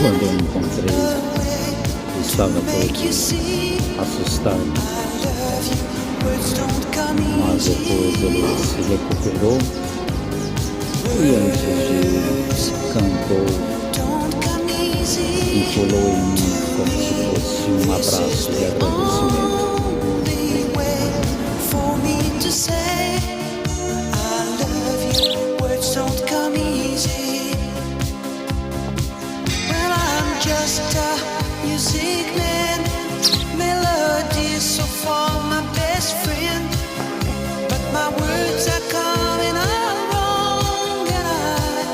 Quando eu encontrei, estava todo assustado, mas depois ele se recuperou e antes de cantou e pulou em mim como se fosse um abraço de agradecimento. Just a music man, melodies so for my best friend, but my words are